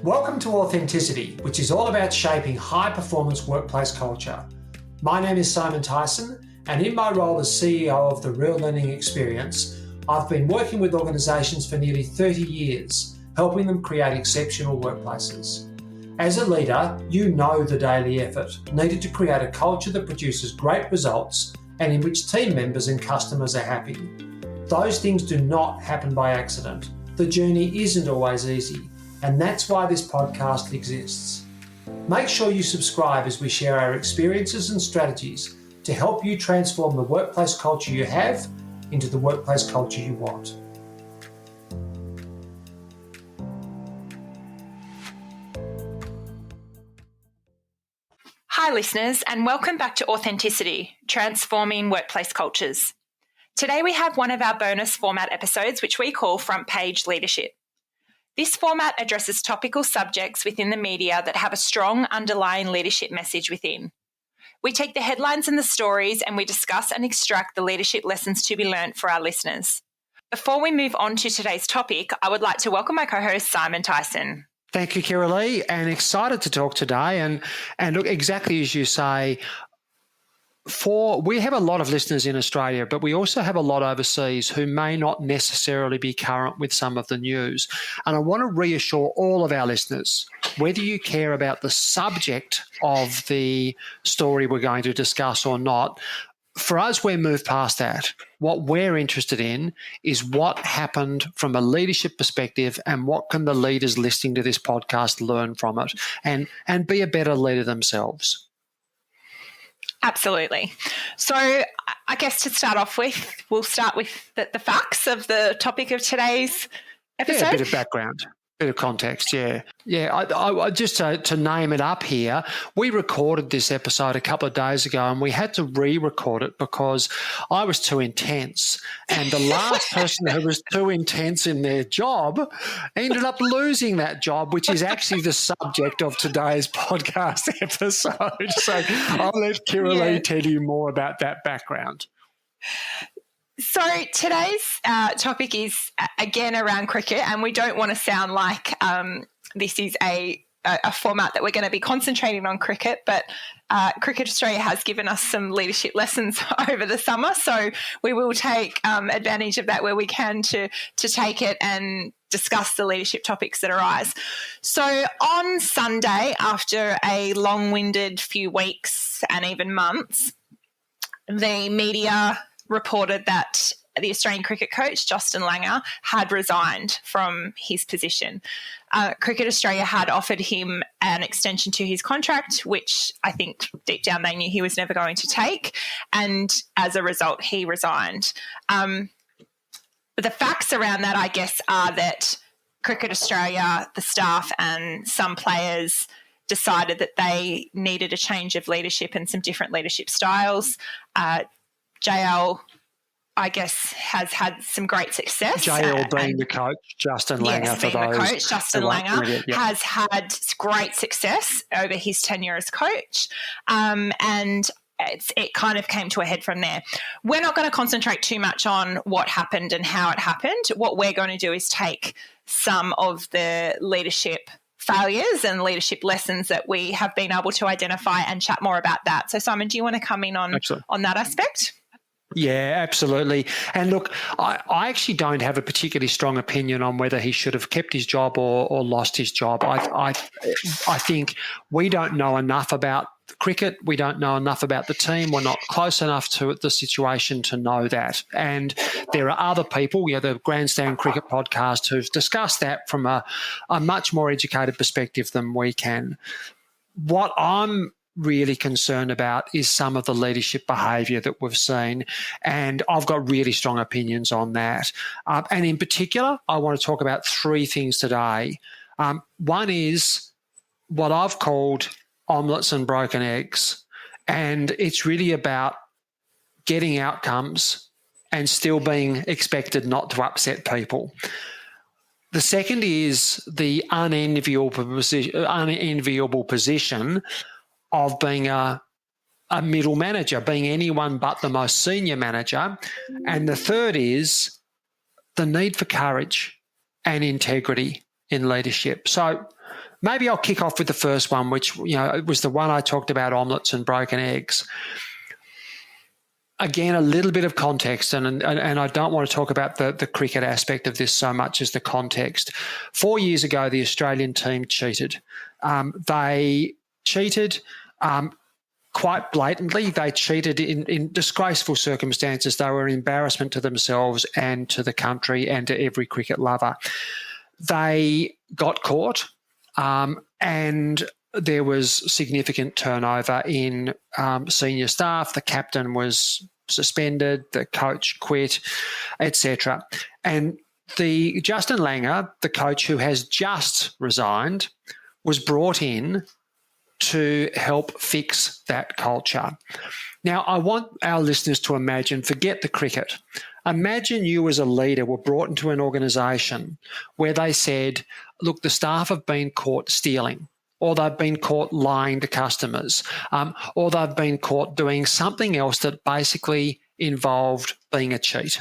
Welcome to Authenticity, which is all about shaping high-performance workplace culture. My name is Simon Tyson, and in my role as CEO of the Real Learning Experience, I've been working with organisations for nearly 30 years, helping them create exceptional workplaces. As a leader, you know the daily effort needed to create a culture that produces great results and in which team members and customers are happy. Those things do not happen by accident. The journey isn't always easy. And that's why this podcast exists. Make sure you subscribe as we share our experiences and strategies to help you transform the workplace culture you have into the workplace culture you want. Hi listeners, and welcome back to Authenticity, Transforming Workplace Cultures. Today we have one of our bonus format episodes which we call Front Page Leadership. This format addresses topical subjects within the media that have a strong underlying leadership message within. We take the headlines and the stories and we discuss and extract the leadership lessons to be learnt for our listeners. Before we move on to today's topic, I would like to welcome my co-host Simon Tyson. Thank you, Kira Lee, and excited to talk today. And look, exactly as you say, we have a lot of listeners in Australia, but we also have a lot overseas who may not necessarily be current with some of the news. And I want to reassure all of our listeners, whether you care about the subject of the story we're going to discuss or not, for us, we're moved past that. What we're interested in is what happened from a leadership perspective and what can the leaders listening to this podcast learn from it and be a better leader themselves. Absolutely. So I guess to start off with, we'll start with the facts of the topic of today's episode. Yeah, a bit of background, bit of context, yeah. Yeah, I just to name it up here, we recorded this episode a couple of days ago and we had to re-record it because I was too intense. And the last person who was too intense in their job ended up losing that job, which is actually the subject of today's podcast episode. So I'll let Kira Lee tell you more about that background. So today's topic is, again, around cricket, and we don't want to sound like this is a format that we're going to be concentrating on cricket, but Cricket Australia has given us some leadership lessons over the summer, so we will take advantage of that where we can to take it and discuss the leadership topics that arise. So on Sunday, after a long-winded few weeks and even months, the media reported that the Australian cricket coach, Justin Langer, had resigned from his position. Cricket Australia had offered him an extension to his contract, which I think deep down they knew he was never going to take, and as a result, he resigned. But the facts around that, I guess, are that Cricket Australia, the staff and some players decided that they needed a change of leadership and some different leadership styles. JL, I guess, has had some great success. JL being the coach, Justin Langer, yes, for those. The coach, Justin Langer, has had great success over his tenure as coach, and it kind of came to a head from there. We're not going to concentrate too much on what happened and how it happened. What we're going to do is take some of the leadership failures and leadership lessons that we have been able to identify and chat more about that. So, Simon, do you want to come in on that aspect? Yeah, absolutely. And look, I actually don't have a particularly strong opinion on whether he should have kept his job or lost his job. I think we don't know enough about cricket. We don't know enough about the team. We're not close enough to the situation to know that. And there are other people, the Grandstand Cricket podcast, who've discussed that from a much more educated perspective than we can. What I'm really concerned about is some of the leadership behaviour that we've seen, and I've got really strong opinions on that. And in particular, I want to talk about three things today. One is what I've called omelettes and broken eggs, and it's really about getting outcomes and still being expected not to upset people. The second is the unenviable position of being a middle manager, being anyone but the most senior manager. And the third is the need for courage and integrity in leadership. So maybe I'll kick off with the first one, which, it was the one I talked about, omelettes and broken eggs. Again, a little bit of context, and I don't want to talk about the cricket aspect of this so much as the context. 4 years ago, the Australian team cheated. They cheated quite blatantly. They cheated in disgraceful circumstances. They were an embarrassment to themselves and to the country and to every cricket lover. They got caught, and there was significant turnover in senior staff. The captain was suspended, the coach quit, etc. And Justin Langer, the coach who has just resigned, was brought in to help fix that culture. Now, I want our listeners to imagine, forget the cricket. Imagine you as a leader were brought into an organisation where they said, look, the staff have been caught stealing, or they've been caught lying to customers, or they've been caught doing something else that basically involved being a cheat.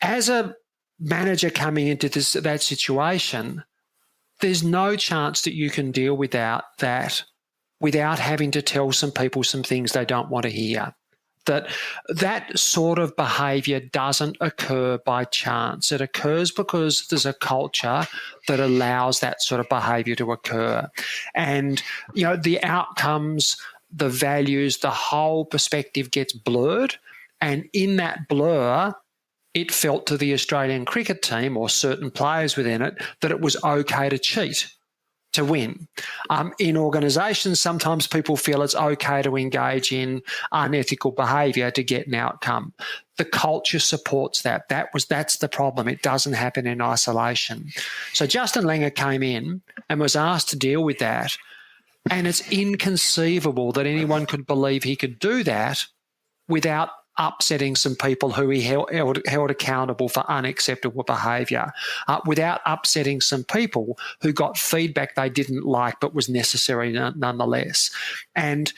As a manager coming into that situation, there's no chance that you can deal with that without having to tell some people some things they don't want to hear. That sort of behaviour doesn't occur by chance. It occurs because there's a culture that allows that sort of behaviour to occur. And, the outcomes, the values, the whole perspective gets blurred. And in that blur, it felt to the Australian cricket team or certain players within it that it was okay to cheat to win. In organisations, sometimes people feel it's okay to engage in unethical behaviour to get an outcome. The culture supports that. That's the problem. It doesn't happen in isolation. So Justin Langer came in and was asked to deal with that, and it's inconceivable that anyone could believe he could do that without upsetting some people who he held accountable for unacceptable behaviour, without upsetting some people who got feedback they didn't like but was necessary nonetheless. And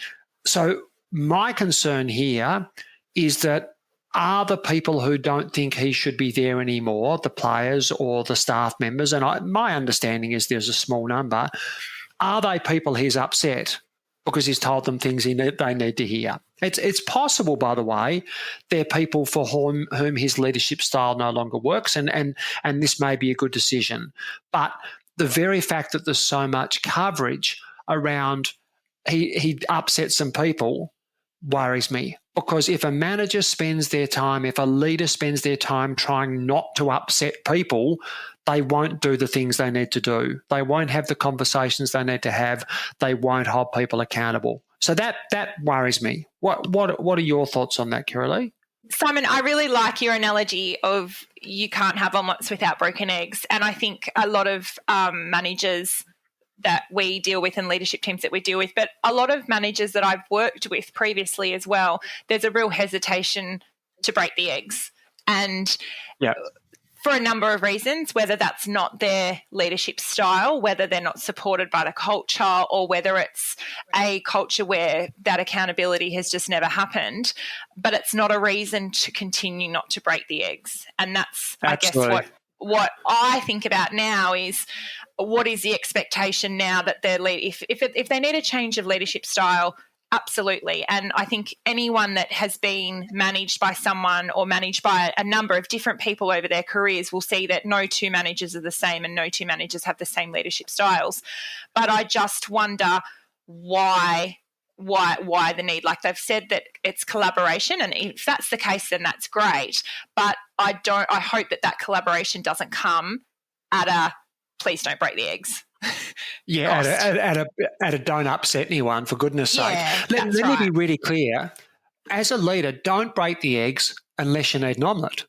so my concern here is that are the people who don't think he should be there anymore, the players or the staff members, and my understanding is there's a small number, are they people he's upset because he's told them things they need to hear? It's possible, by the way, they're people for whom his leadership style no longer works, and this may be a good decision. But the very fact that there's so much coverage around he upset some people worries me, because if a manager spends their time, if a leader spends their time trying not to upset people, they won't do the things they need to do. They won't have the conversations they need to have. They won't hold people accountable. So that worries me. What are your thoughts on that, Kiralee? Simon, I really like your analogy of you can't have omelettes without broken eggs. And I think a lot of managers that we deal with and leadership teams that we deal with, but a lot of managers that I've worked with previously as well, there's a real hesitation to break the eggs. And for a number of reasons, whether that's not their leadership style, whether they're not supported by the culture, or whether it's a culture where that accountability has just never happened, but it's not a reason to continue not to break the eggs. And that's, Absolutely. I guess, what I think about now is what is the expectation now that their if they need a change of leadership style, absolutely. And I think anyone that has been managed by someone or managed by a number of different people over their careers will see that no two managers are the same and no two managers have the same leadership styles. But I just wonder why the need. Like they've said that it's collaboration, and if that's the case, then that's great. But I hope that collaboration doesn't come at a please don't break the eggs. Yeah, at a don't upset anyone, for goodness sake. Let me be really clear. As a leader, don't break the eggs unless you need an omelette.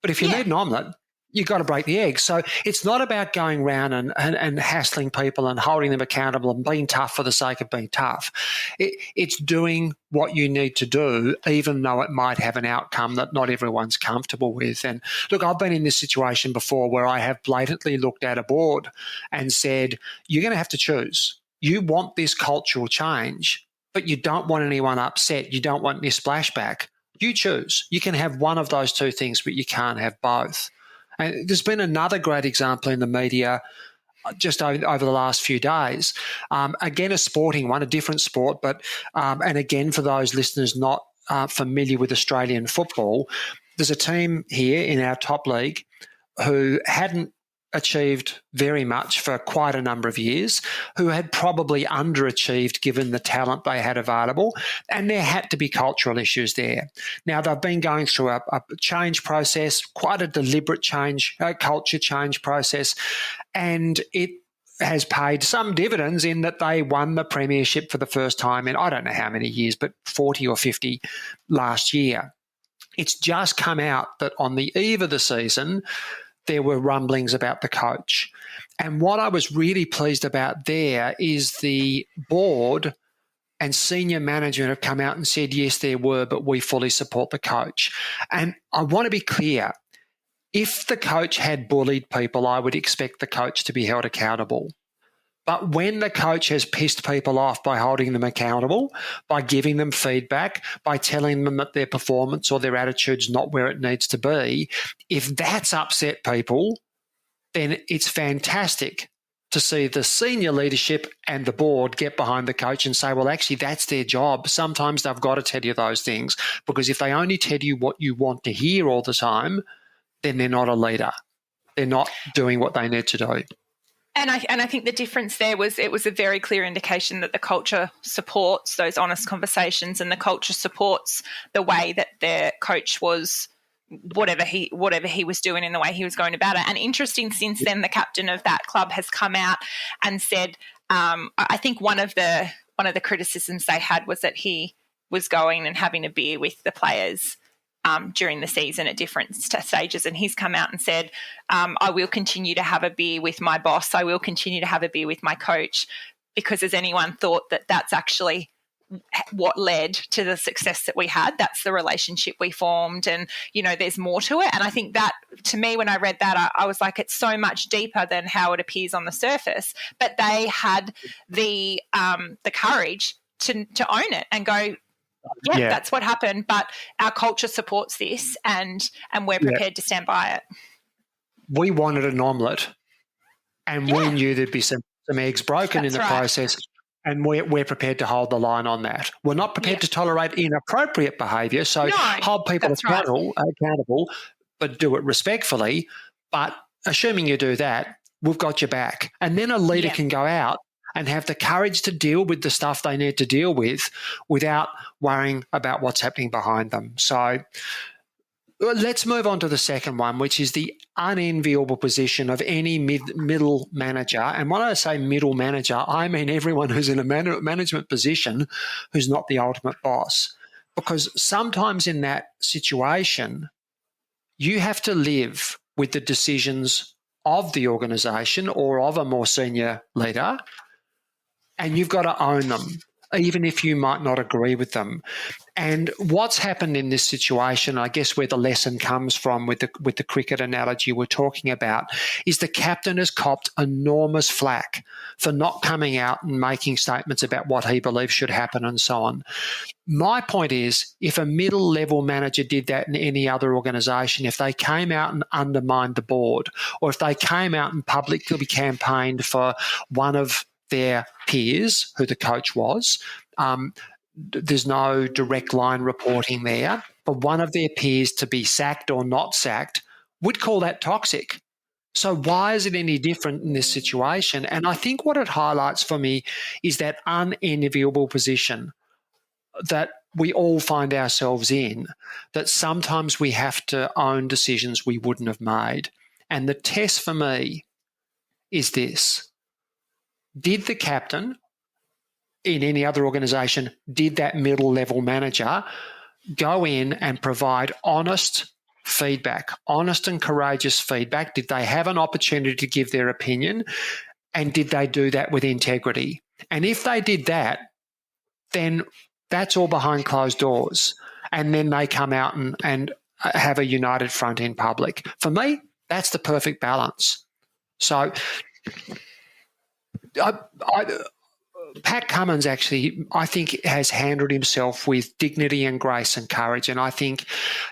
But if you need an omelette, you've got to break the eggs. So it's not about going around and hassling people and holding them accountable and being tough for the sake of being tough. It's doing what you need to do, even though it might have an outcome that not everyone's comfortable with. And look, I've been in this situation before where I have blatantly looked at a board and said, you're going to have to choose. You want this cultural change, but you don't want anyone upset. You don't want any splashback. You choose. You can have one of those two things, but you can't have both. And there's been another great example in the media just over the last few days. Again, a sporting one, a different sport, but and again, for those listeners not familiar with Australian football, there's a team here in our top league who hadn't achieved very much for quite a number of years, who had probably underachieved given the talent they had available, and there had to be cultural issues there. Now, they've been going through a change process, quite a deliberate change, culture change process, and it has paid some dividends in that they won the premiership for the first time in I don't know how many years, but 40 or 50 last year. It's just come out that on the eve of the season, there were rumblings about the coach. And what I was really pleased about there is the board and senior management have come out and said, yes, there were, but we fully support the coach. And I want to be clear, if the coach had bullied people, I would expect the coach to be held accountable. But when the coach has pissed people off by holding them accountable, by giving them feedback, by telling them that their performance or their attitude's not where it needs to be, if that's upset people, then it's fantastic to see the senior leadership and the board get behind the coach and say, well, actually, that's their job. Sometimes they've got to tell you those things, because if they only tell you what you want to hear all the time, then they're not a leader. They're not doing what they need to do. And I think the difference there was it was a very clear indication that the culture supports those honest conversations, and the culture supports the way that their coach was, whatever he was doing in the way he was going about it. And interesting, since then, the captain of that club has come out and said, I think one of the criticisms they had was that he was going and having a beer with the players during the season at different stages, and he's come out and said, I will continue to have a beer with my boss, I will continue to have a beer with my coach, because has anyone thought that that's actually what led to the success that we had? That's the relationship we formed, and, you know, there's more to it. And I think that, to me, when I read that, I was like, it's so much deeper than how it appears on the surface. But they had the courage to own it and go, yeah, that's what happened, but our culture supports this, and we're prepared to stand by it. We wanted an omelette, and we knew there'd be some eggs broken in the process, and we're prepared to hold the line on that. We're not prepared to tolerate inappropriate behaviour, so hold people accountable, but do it respectfully. But assuming you do that, we've got your back. And then a leader can go out and have the courage to deal with the stuff they need to deal with without worrying about what's happening behind them. So let's move on to the second one, which is the unenviable position of any middle manager. And when I say middle manager, I mean everyone who's in a management position who's not the ultimate boss. Because sometimes in that situation, you have to live with the decisions of the organisation or of a more senior leader, and you've got to own them, even if you might not agree with them. And what's happened in this situation, I guess where the lesson comes from with the cricket analogy we're talking about, is the captain has copped enormous flack for not coming out and making statements about what he believes should happen and so on. My point is, if a middle-level manager did that in any other organisation, if they came out and undermined the board, or if they came out and publicly campaigned for one of their peers, who the coach was, there's no direct line reporting there, but one of their peers to be sacked or not sacked, would call that toxic. So why is it any different in this situation? And I think what it highlights for me is that unenviable position that we all find ourselves in, that sometimes we have to own decisions we wouldn't have made. And the test for me is this: did the captain in any other organisation, did that middle-level manager go in and provide honest feedback, honest and courageous feedback? Did they have an opportunity to give their opinion? And did they do that with integrity? And if they did that, then that's all behind closed doors. And then they come out and have a united front in public. For me, that's the perfect balance. So Pat Cummins actually, I think, has handled himself with dignity and grace and courage, and I think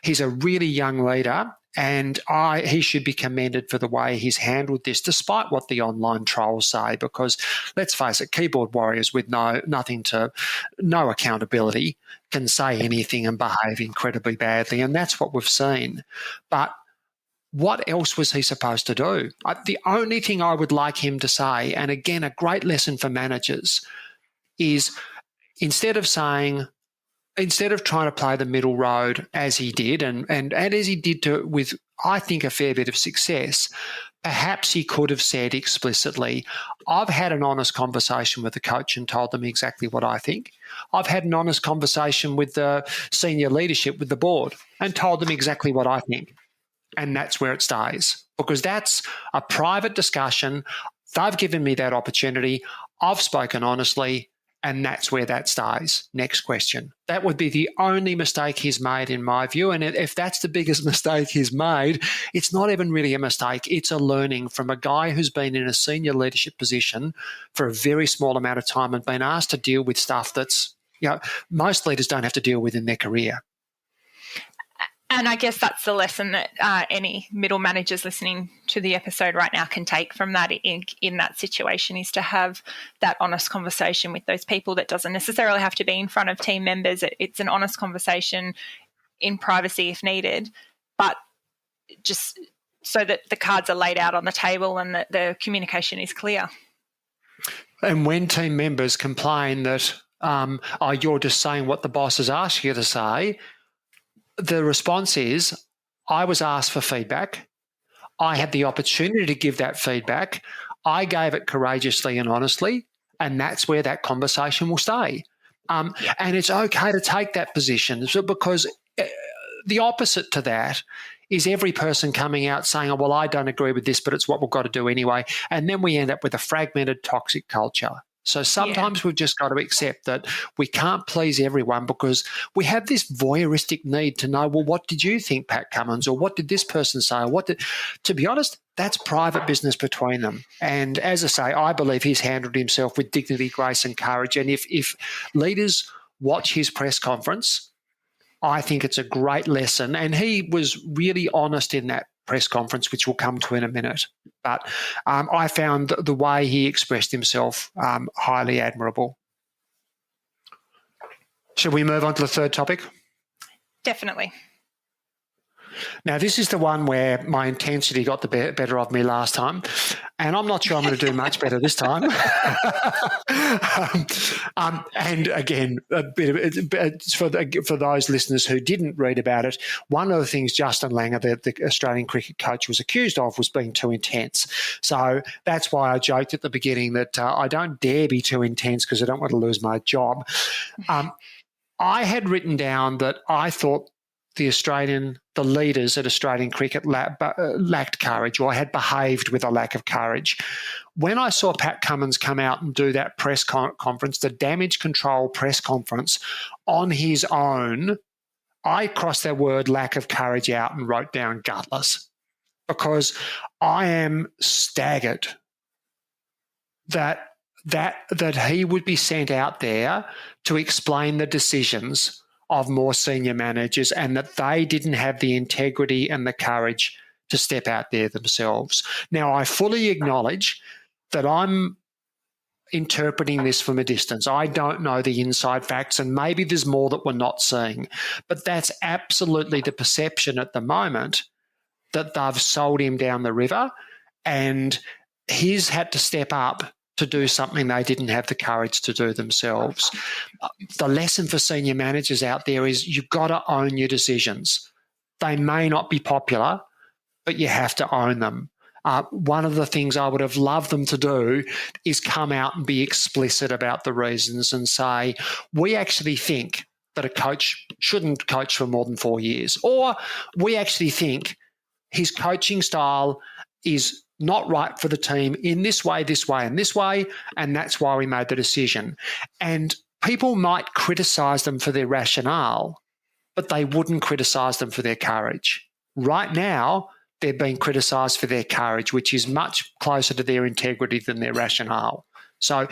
he's a really young leader, And he should be commended for the way he's handled this, despite what the online trolls say, because let's face it, keyboard warriors with no accountability can say anything and behave incredibly badly, and that's what we've seen. But what else was he supposed to do? The only thing I would like him to say, and again, a great lesson for managers, is instead of trying to play the middle road as he did, and as he did with, I think, a fair bit of success, perhaps he could have said explicitly, I've had an honest conversation with the coach and told them exactly what I think. I've had an honest conversation with the senior leadership, with the board, and told them exactly what I think. And that's where it stays, because that's a private discussion. They've given me that opportunity. I've spoken honestly, and that's where that stays. Next question. That would be the only mistake he's made, in my view. And if that's the biggest mistake he's made, it's not even really a mistake. It's a learning from a guy who's been in a senior leadership position for a very small amount of time and been asked to deal with stuff that's, most leaders don't have to deal with in their career. And I guess that's the lesson that any middle managers listening to the episode right now can take from that in that situation, is to have that honest conversation with those people. That doesn't necessarily have to be in front of team members. It's an honest conversation in privacy if needed, but just so that the cards are laid out on the table and that the communication is clear. And when team members complain that, you're just saying what the boss has asked you to say, the response is, I was asked for feedback. I had the opportunity to give that feedback. I gave it courageously and honestly, and that's where that conversation will stay. And it's okay to take that position, because the opposite to that is every person coming out saying, oh, well, I don't agree with this, but it's what we've got to do anyway. And then we end up with a fragmented, toxic culture. So sometimes we've just got to accept that we can't please everyone, because we have this voyeuristic need to know, well, what did you think, Pat Cummins, or what did this person say? To be honest, that's private business between them. And as I say, I believe he's handled himself with dignity, grace and courage. And if leaders watch his press conference, I think it's a great lesson. And he was really honest in that press conference, which we'll come to in a minute. But I found the way he expressed himself highly admirable. Should we move on to the third topic? Definitely. Now, this is the one where my intensity got the better of me last time, and I'm not sure I'm going to do much better this time. And again, for those listeners who didn't read about it, one of the things Justin Langer, the Australian cricket coach, was accused of was being too intense. So that's why I joked at the beginning that I don't dare be too intense because I don't want to lose my job. I had written down that I thought the leaders at Australian cricket lacked courage, or had behaved with a lack of courage. When I saw Pat Cummins come out and do that press conference, the damage control press conference, on his own, I crossed that word lack of courage out and wrote down gutless, because I am staggered that he would be sent out there to explain the decisions of more senior managers, and that they didn't have the integrity and the courage to step out there themselves. Now, I fully acknowledge that I'm interpreting this from a distance. I don't know the inside facts, and maybe there's more that we're not seeing. But that's absolutely the perception at the moment, that they've sold him down the river, and he's had to step up to do something they didn't have the courage to do themselves. The lesson for senior managers out there is you've got to own your decisions. They may not be popular, but you have to own them. One of the things I would have loved them to do is come out and be explicit about the reasons and say, we actually think that a coach shouldn't coach for more than 4 years, or we actually think his coaching style is not right for the team in this way, and this way, and that's why we made the decision. And people might criticise them for their rationale, but they wouldn't criticise them for their courage. Right now, they're being criticised for their courage, which is much closer to their integrity than their rationale. So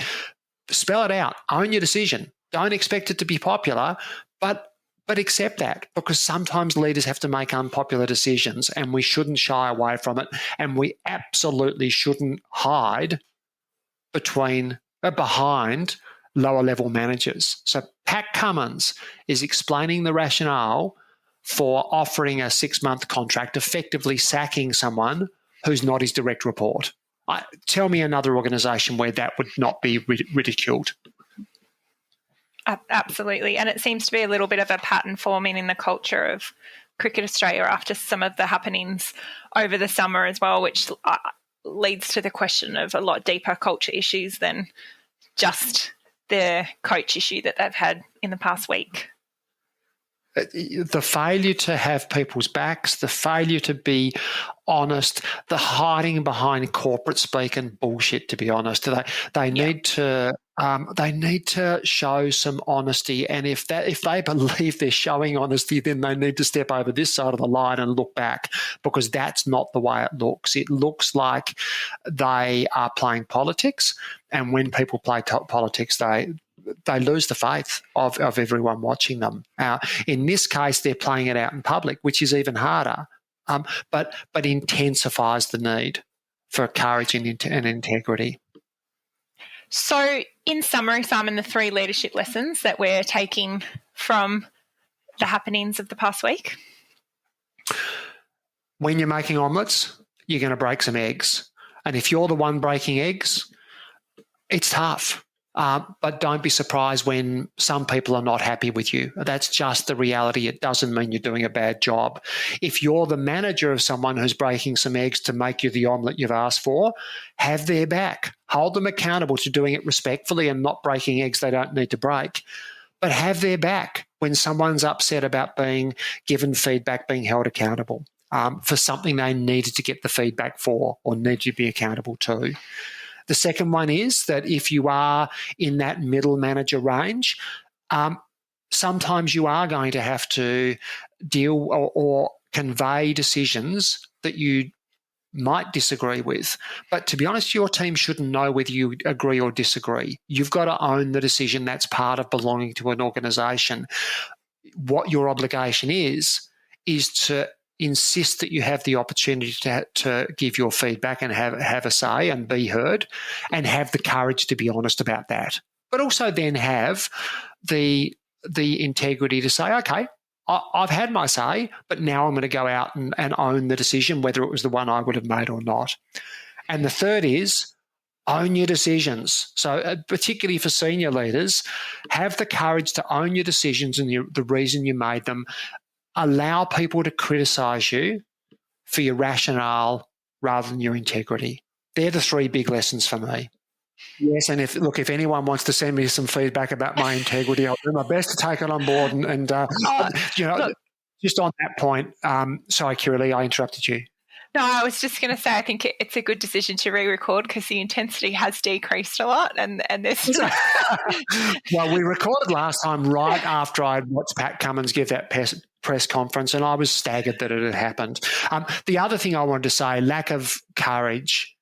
spell it out. Own your decision. Don't expect it to be popular, but But accept that, because sometimes leaders have to make unpopular decisions, and we shouldn't shy away from it, and we absolutely shouldn't hide behind lower level managers. So Pat Cummins is explaining the rationale for offering a 6-month contract, effectively sacking someone who's not his direct report. Tell me another organisation where that would not be ridiculed. Absolutely. And it seems to be a little bit of a pattern forming in the culture of Cricket Australia after some of the happenings over the summer as well, which leads to the question of a lot deeper culture issues than just the coach issue that they've had in the past week. The failure to have people's backs, the failure to be honest, the hiding behind corporate speak and bullshit, to be honest. They need to show some honesty, and if they believe they're showing honesty, then they need to step over this side of the line and look back, because that's not the way it looks. It looks like they are playing politics, and when people play politics, they lose the faith of everyone watching them. In this case, they're playing it out in public, which is even harder, but intensifies the need for courage and integrity. So, in summary, Simon, the 3 leadership lessons that we're taking from the happenings of the past week. When you're making omelettes, you're going to break some eggs. And if you're the one breaking eggs, it's tough. But don't be surprised when some people are not happy with you. That's just the reality. It doesn't mean you're doing a bad job. If you're the manager of someone who's breaking some eggs to make you the omelette you've asked for, have their back. Hold them accountable to doing it respectfully and not breaking eggs they don't need to break. But have their back when someone's upset about being given feedback, being held accountable for something they needed to get the feedback for or need to be accountable to. The second one is that if you are in that middle manager range, sometimes you are going to have to deal or convey decisions that you might disagree with. But to be honest, your team shouldn't know whether you agree or disagree. You've got to own the decision. That's part of belonging to an organisation. What your obligation is to insist that you have the opportunity to give your feedback and have a say and be heard, and have the courage to be honest about that. But also then have the integrity to say, okay, I've had my say, but now I'm going to go out and own the decision, whether it was the one I would have made or not. And the third is own your decisions. So particularly for senior leaders, have the courage to own your decisions and the reason you made them. Allow people to criticise you for your rationale rather than your integrity. They're the 3 big lessons for me. Yes, and if anyone wants to send me some feedback about my integrity, I'll do my best to take it on board. Just on that point, sorry, Kiralee, I interrupted you. No, I was just going to say I think it's a good decision to re-record because the intensity has decreased a lot, and there's Well, we recorded last time right after I'd watched Pat Cummins give that press conference, and I was staggered that it had happened. The other thing I wanted to say, lack of courage.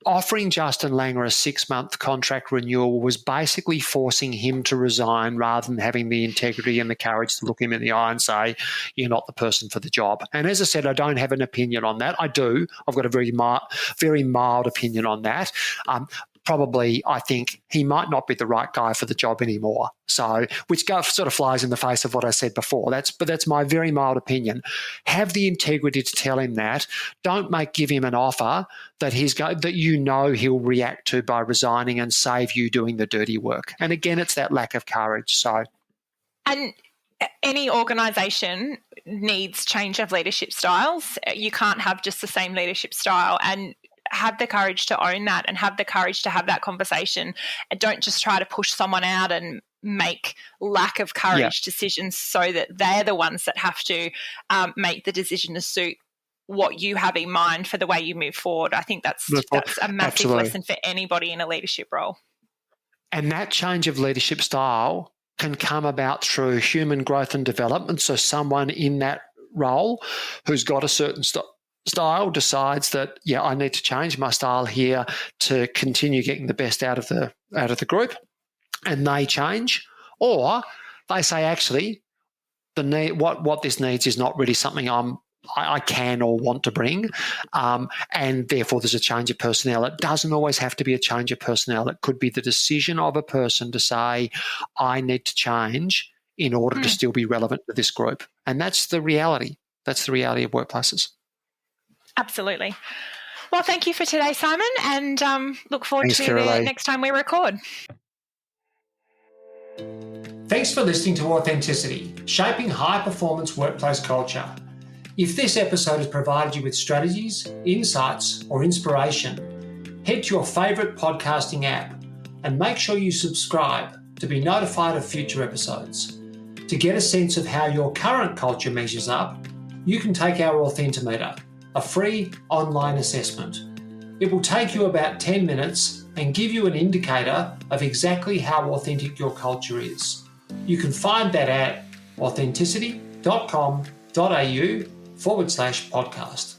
Offering Justin Langer a 6-month contract renewal was basically forcing him to resign rather than having the integrity and the courage to look him in the eye and say, you're not the person for the job. And as I said, I don't have an opinion on that. I do. I've got a very mild opinion on that. Probably, I think he might not be the right guy for the job anymore. So, which sort of flies in the face of what I said before. That's my very mild opinion. Have the integrity to tell him that. Don't give him an offer that he'll react to by resigning and save you doing the dirty work. And again, it's that lack of courage. So, and any organisation needs change of leadership styles. You can't have just the same leadership style, and have the courage to own that and have the courage to have that conversation, and don't just try to push someone out and make lack of courage decisions so that they're the ones that have to make the decision to suit what you have in mind for the way you move forward. I think that's a massive lesson for anybody in a leadership role. And that change of leadership style can come about through human growth and development. So someone in that role who's got a certain style decides that, I need to change my style here to continue getting the best out of the group, and they change. Or they say, actually, what this needs is not really something I can or want to bring, and therefore there's a change of personnel. It doesn't always have to be a change of personnel. It could be the decision of a person to say, I need to change in order to still be relevant to this group. And that's the reality. That's the reality of workplaces. Absolutely. Well, thank you for today, Simon, and look forward to the next time we record. Thanks for listening to Authenticity, Shaping High-Performance Workplace Culture. If this episode has provided you with strategies, insights, or inspiration, head to your favourite podcasting app and make sure you subscribe to be notified of future episodes. To get a sense of how your current culture measures up, you can take our Authentimeter, a free online assessment. It will take you about 10 minutes and give you an indicator of exactly how authentic your culture is. You can find that at authenticity.com.au/podcast.